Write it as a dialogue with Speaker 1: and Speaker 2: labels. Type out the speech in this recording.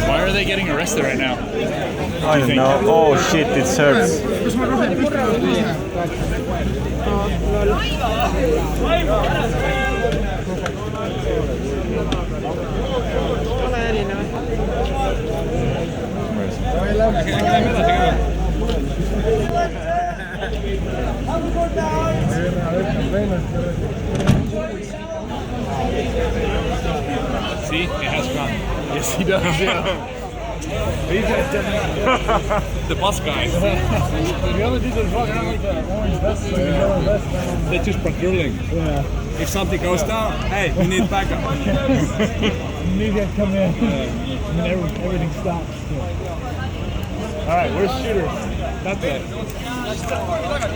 Speaker 1: Why are they getting arrested right now?
Speaker 2: I don't know. Oh shit, it hurts.
Speaker 1: See, it has gone. Yes, he does. Yeah. The bus guy.
Speaker 3: The other dudes are walking around like the orange vest.
Speaker 1: They're just patrolling.
Speaker 3: Yeah.
Speaker 1: If something goes down, hey, we need backup.
Speaker 3: New guys come in. And everything stops. All right, where's shooters? That's it.